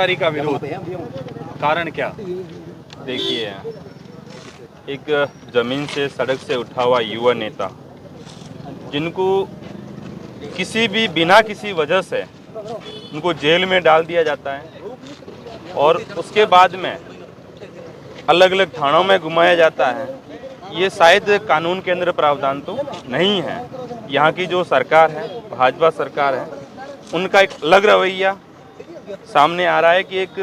गिरफ्तारी का विरोध, कारण क्या? देखिए, एक ज़मीन से सड़क से उठा हुआ युवा नेता जिनको किसी भी बिना किसी वजह से उनको जेल में डाल दिया जाता है और उसके बाद में अलग अलग थानों में घुमाया जाता है, ये शायद कानून के अंदर प्रावधान तो नहीं है। यहाँ की जो सरकार है, भाजपा सरकार है, उनका एक अलग रवैया सामने आ रहा है कि एक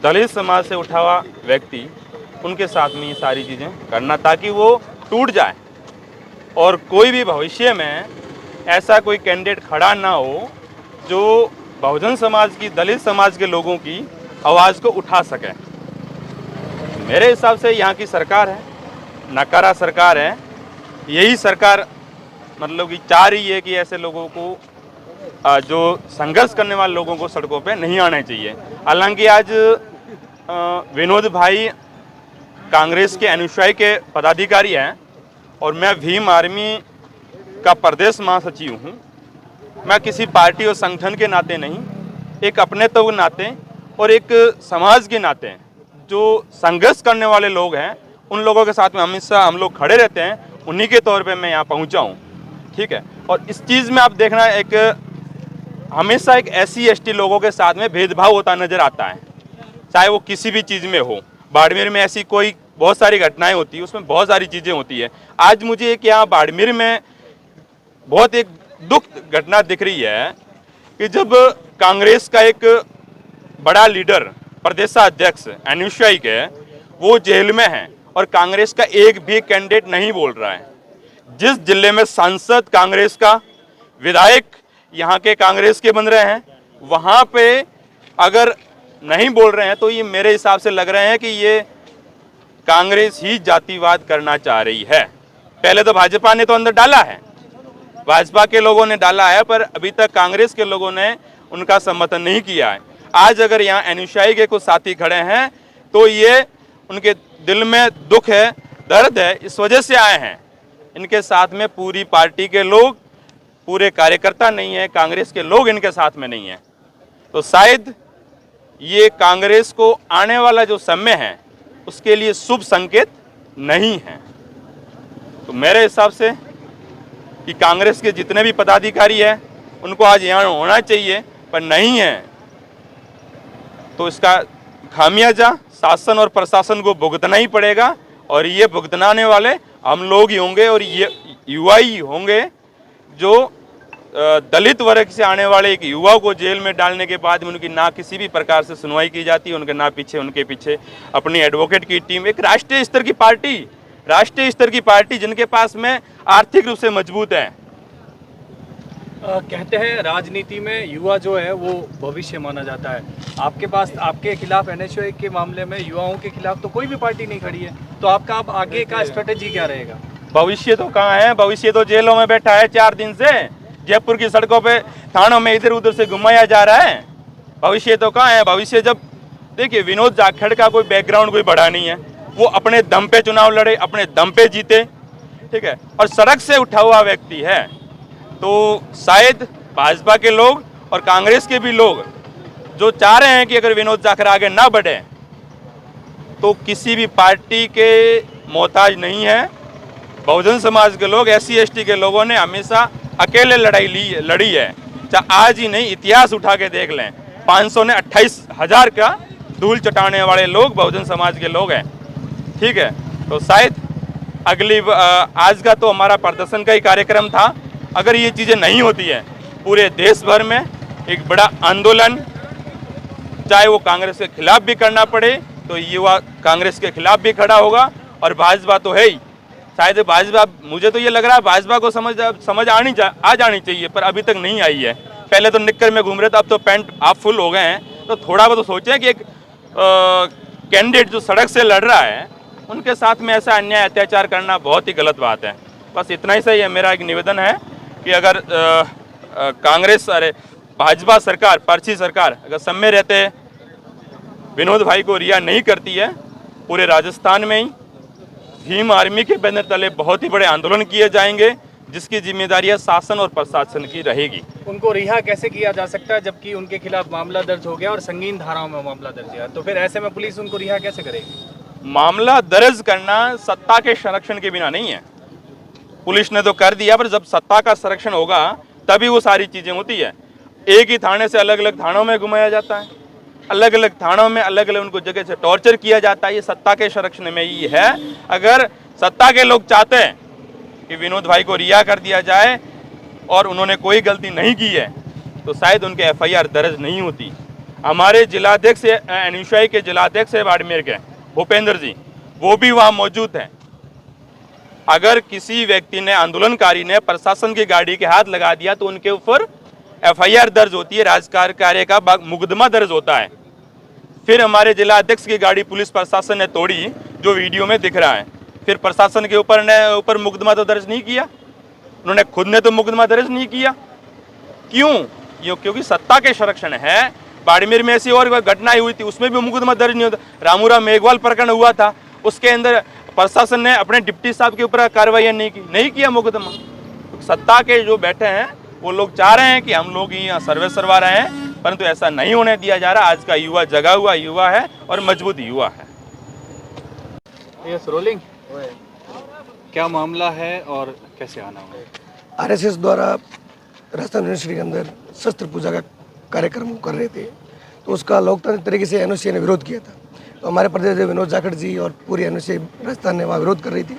दलित समाज से उठा हुआ व्यक्ति उनके साथ में ये सारी चीज़ें करना ताकि वो टूट जाए और कोई भी भविष्य में ऐसा कोई कैंडिडेट खड़ा ना हो जो बहुजन समाज की, दलित समाज के लोगों की आवाज़ को उठा सके। मेरे हिसाब से यहाँ की सरकार है, नकारा सरकार है, यही सरकार मतलब कि चाह रही है कि ऐसे लोगों को, जो संघर्ष करने वाले लोगों को सड़कों पे नहीं आना चाहिए। हालांकि आज विनोद भाई कांग्रेस के अनुयायी के पदाधिकारी हैं और मैं भीम आर्मी का प्रदेश महासचिव हूँ। मैं किसी पार्टी और संगठन के नाते नहीं, एक अपनेत्व के नाते और एक समाज के नाते जो संघर्ष करने वाले लोग हैं उन लोगों के साथ में हमेशा हम लोग खड़े रहते हैं, उन्हीं के तौर पे मैं यहाँ पहुँचा हूँ। ठीक है, और इस चीज़ में आप देखना, एक हमेशा एक SC/ST लोगों के साथ में भेदभाव होता नज़र आता है, चाहे वो किसी भी चीज़ में हो। बाड़मेर में ऐसी कोई बहुत सारी घटनाएं होती है, उसमें बहुत सारी चीज़ें होती है। आज मुझे एक यहाँ बाड़मेर में बहुत एक दुख घटना दिख रही है कि जब कांग्रेस का एक बड़ा लीडर, प्रदेशाध्यक्ष अनुयायी के, वो जेल में है और कांग्रेस का एक भी कैंडिडेट नहीं बोल रहा है। जिस जिले में सांसद कांग्रेस का, विधायक यहाँ के कांग्रेस के बन रहे हैं, वहाँ पे अगर नहीं बोल रहे हैं तो ये मेरे हिसाब से लग रहे हैं कि ये कांग्रेस ही जातिवाद करना चाह रही है। पहले तो भाजपा ने तो अंदर डाला है, भाजपा के लोगों ने डाला है, पर अभी तक कांग्रेस के लोगों ने उनका समर्थन नहीं किया है। आज अगर यहाँ अनुयायी के कुछ साथी खड़े हैं तो ये उनके दिल में दुख है, दर्द है, इस वजह से आए हैं। इनके साथ में पूरी पार्टी के लोग, पूरे कार्यकर्ता नहीं है, कांग्रेस के लोग इनके साथ में नहीं है। तो शायद ये कांग्रेस को आने वाला जो समय है उसके लिए शुभ संकेत नहीं है। तो मेरे हिसाब से कि कांग्रेस के जितने भी पदाधिकारी हैं उनको आज यहाँ होना चाहिए, पर नहीं है तो इसका खामियाजा शासन और प्रशासन को भुगतना ही पड़ेगा और ये भुगतनाने वाले हम लोग ही होंगे और ये युवा ही होंगे। जो दलित वर्ग से आने वाले एक युवा को जेल में डालने के बाद में उनकी ना किसी भी प्रकार से सुनवाई की जाती है, उनके पीछे अपनी एडवोकेट की टीम, एक राष्ट्रीय स्तर की पार्टी जिनके पास में आर्थिक रूप से मजबूत है। कहते हैं राजनीति में युवा जो है वो भविष्य माना जाता है। आपके पास, आपके खिलाफ NSY के मामले में युवाओं के खिलाफ तो कोई भी पार्टी नहीं खड़ी है, तो आपका अब आगे का स्ट्रेटेजी क्या रहेगा? भविष्य तो कहाँ है, भविष्य तो जेलों में बैठा है 4 दिन से, जयपुर की सड़कों पे, थानों में इधर उधर से घुमाया जा रहा है। भविष्य तो कहाँ है? भविष्य जब देखिए, विनोद जाखड़ का कोई बैकग्राउंड कोई बड़ा नहीं है, वो अपने दम पे चुनाव लड़े, अपने दम पे जीते, ठीक है, और सड़क से उठा हुआ व्यक्ति है। तो शायद भाजपा के लोग और कांग्रेस के भी लोग जो चाह रहे हैं कि अगर विनोद जाखड़ आगे ना बढ़े तो किसी भी पार्टी के मोहताज नहीं है। बहुजन समाज के लोग, SC/ST के लोगों ने हमेशा अकेले लड़ी है। चाहे आज ही नहीं, इतिहास उठा के देख लें, 528,000 का धूल चटाने वाले लोग बहुजन समाज के लोग हैं। ठीक है, तो शायद आज का तो हमारा प्रदर्शन का ही कार्यक्रम था। अगर ये चीज़ें नहीं होती है, पूरे देश भर में एक बड़ा आंदोलन, चाहे वो कांग्रेस के खिलाफ भी करना पड़े तो युवा कांग्रेस के खिलाफ भी खड़ा होगा। और भाजपा तो है ही, शायद भाजपा, मुझे तो ये लग रहा है भाजपा को समझ आ जानी चाहिए, पर अभी तक नहीं आई है। पहले तो निक्कर में घूम रहे थे, अब तो पैंट हाफ फुल हो गए हैं। तो थोड़ा बहुत तो सोचें कि एक कैंडिडेट जो सड़क से लड़ रहा है उनके साथ में ऐसा अन्याय अत्याचार करना बहुत ही गलत बात है। बस इतना ही सही है। मेरा एक निवेदन है कि अगर भाजपा सरकार, पर्ची सरकार अगर सब में रहते विनोद भाई को रिहा नहीं करती है, पूरे राजस्थान में ही भीम आर्मी के बैनर तले बहुत ही बड़े आंदोलन किए जाएंगे। जिसकी जिम्मेदारी शासन और प्रशासन की रहेगी। उनको रिहा कैसे किया जा सकता है जबकि उनके खिलाफ मामला दर्ज हो गया और संगीन धाराओं में मामला दर्ज है, तो फिर ऐसे में पुलिस उनको रिहा कैसे करेगी? मामला दर्ज करना सत्ता के संरक्षण के बिना नहीं है। पुलिस ने तो कर दिया, पर जब सत्ता का संरक्षण होगा तभी वो सारी चीजें होती है। एक ही थाने से अलग अलग थानों में घुमाया जाता है, अलग अलग थानों में अलग अलग उनको जगह से टॉर्चर किया जाता है। ये सत्ता के संरक्षण में ही है। अगर सत्ता के लोग चाहते हैं कि विनोद भाई को रिहा कर दिया जाए और उन्होंने कोई गलती नहीं की है तो शायद उनके एफआईआर दर्ज नहीं होती। हमारे जिलाध्यक्ष एनयूसीआई के जिलाध्यक्ष है बाड़मेर के भूपेंद्र जी, वो भी वहाँ मौजूद हैं। अगर किसी व्यक्ति ने, आंदोलनकारी ने प्रशासन की गाड़ी के हाथ लगा दिया तो उनके ऊपर एफआईआर दर्ज होती है, राजकार्य कार्य का मुकदमा दर्ज होता है। फिर हमारे जिला अध्यक्ष की गाड़ी पुलिस प्रशासन ने तोड़ी, जो वीडियो में दिख रहा है। फिर प्रशासन के ऊपर मुकदमा तो दर्ज नहीं किया, उन्होंने खुद ने तो मुकदमा दर्ज नहीं किया। क्यों? क्योंकि सत्ता के संरक्षण है। बाड़मेर में ऐसी और घटनाएं हुई थी, उसमें भी मुकदमा दर्ज नहीं होता। रामूरा मेघवाल प्रकरण हुआ था, उसके अंदर प्रशासन ने अपने डिप्टी साहब के ऊपर कार्रवाई नहीं किया मुकदमा। सत्ता के जो बैठे हैं वो लोग चाह रहे हैं कि हम लोग ही यहाँ सर्वे करवा रहे हैं, परंतु ऐसा नहीं होने दिया जा रहा। आज का युवा जगा हुआ युवा है और मजबूत युवा है। Yes, rolling. क्या मामला है और कैसे आना हुआ? आरएसएस द्वारा राजस्थान यूनिवर्सिटी के अंदर शस्त्र पूजा का कार्यक्रम कर रहे थे, तो उसका लोकतांत्रिक तरीके से एनओसी ने विरोध किया था। तो हमारे प्रदेश विनोद जाखड़ जी और पूरी एनओसी राजस्थान ने वहाँ विरोध कर रही थी।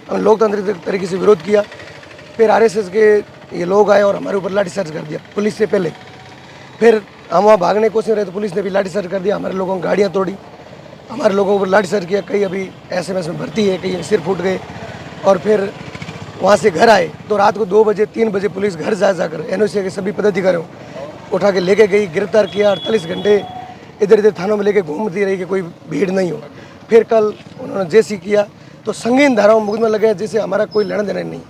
हमने लोकतांत्रिक तरीके से विरोध किया। फिर आरएसएस के ये लोग आए और हमारे ऊपर लाठीचार्ज कर दिया पुलिस से पहले। फिर हम वहाँ भागने की कोशिश रहे तो पुलिस ने भी लाठीचार्ज कर दिया, हमारे लोगों की गाड़ियाँ तोड़ी, हमारे लोगों को लाठीचार्ज किया। कई अभी एसएमएस में भर्ती है, कई सिर फूट गए। और फिर वहाँ से घर आए तो रात को 2 बजे 3 बजे पुलिस घर जाकर एनओसी के सभी पदाधिकारियों उठा के लेके गई, गिरफ्तार किया। 48 घंटे इधर इधर थानों में लेके घूमती रही कि कोई भीड़ नहीं हो। फिर कल उन्होंने जेसी किया तो संगीन धाराओं में मुकदमा लगा, जैसे हमारा कोई लेना देना नहीं।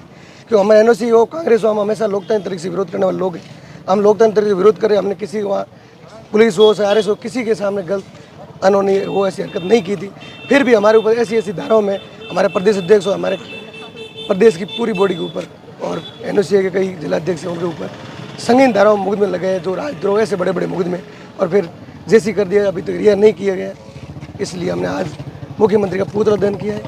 क्यों? हमारे एनओसी हो, कांग्रेस हो, हम हमेशा लोकतांत्रिक तरीके से विरोध करने वाले लोग हैं। हम लोकतांत्रिक से विरोध करें, हमने किसी वहाँ पुलिस हो, आरएस हो, किसी के सामने गलत अनहोनी वो ऐसी हरकत नहीं की थी। फिर भी हमारे ऊपर ऐसी धाराओं में हमारे प्रदेश अध्यक्ष हो, हमारे प्रदेश की पूरी बॉडी के ऊपर और एनओसी के कई जिलाध्यक्ष हैं उनके ऊपर संगीन धाराओं में मुकदमे लगे हैं, जो राजद्रोह ऐसे बड़े बड़े मुकदमे, और फिर जेसी कर दिया। अभी तक रिहा नहीं किया गया, इसलिए हमने आज मुख्यमंत्री का पुतला दहन किया है।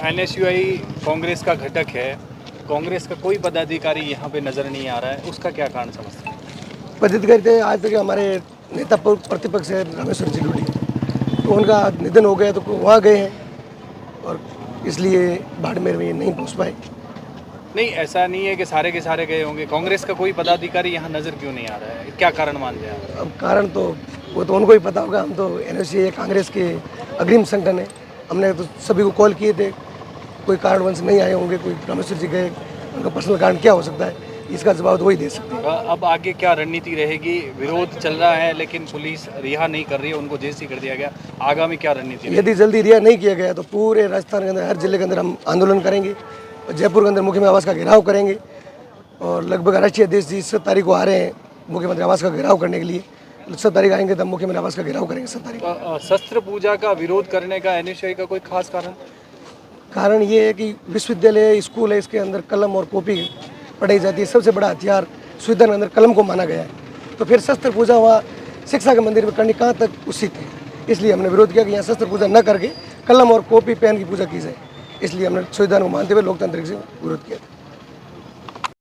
एनएसयूआई कांग्रेस का घटक है, कांग्रेस का कोई पदाधिकारी यहाँ पे नज़र नहीं आ रहा है, उसका क्या कारण समझते हैं? पदाधिकारी थे आज तक हमारे नेता प्रतिपक्ष है रामेश्वर जी डूडी, तो उनका निधन हो गया तो वहाँ गए हैं और इसलिए बाड़मेर में नहीं पहुँच पाए। नहीं, ऐसा नहीं है कि सारे के सारे गए होंगे। कांग्रेस का कोई पदाधिकारी यहाँ नज़र क्यों नहीं आ रहा है? क्या कारण मानते हैं आप? अब कारण तो वो तो उनको ही पता होगा। हम तो एनओसी कांग्रेस के अग्रिम संगठन है, हमने तो सभी को कॉल किए थे, कोई कारणवश नहीं आए होंगे। कोई रामेश्वर जी गए, उनका पर्सनल कारण क्या हो सकता है, इसका जवाब वही दे सकते हैं। अब आगे क्या रणनीति रहेगी? विरोध चल रहा है लेकिन पुलिस रिहा नहीं कर रही है, उनको जेसी कर दिया गया। आगामी क्या रणनीति? यदि जल्दी रिहा नहीं किया गया तो पूरे राजस्थान के अंदर हर जिले के अंदर हम आंदोलन करेंगे। जयपुर के अंदर मुख्यमंत्री आवास का घेराव करेंगे और लगभग राष्ट्रीय अध्यक्ष जी 7 तारीख को आ रहे हैं मुख्यमंत्री आवास का घेराव करने के लिए। 7 तारीख आएंगे तब मुख्यमंत्री आवास का घेराव करेंगे 7 तारीख। शस्त्र पूजा का विरोध करने का एनएसयूआई का कोई खास कारण ये है कि विश्वविद्यालय स्कूल है, इसके अंदर कलम और कॉपी पढ़ाई जाती है। सबसे बड़ा हथियार विश्वविद्यालय के अंदर कलम को माना गया है, तो फिर शस्त्र पूजा वहाँ शिक्षा के मंदिर में करनी कहाँ तक उचित है। इसलिए हमने विरोध किया कि यहाँ शस्त्र पूजा न करके कलम और कॉपी पेन की पूजा की जाए। इसलिए हमने संविधान को मानते हुए लोकतांत्रिक से विरोध किया था।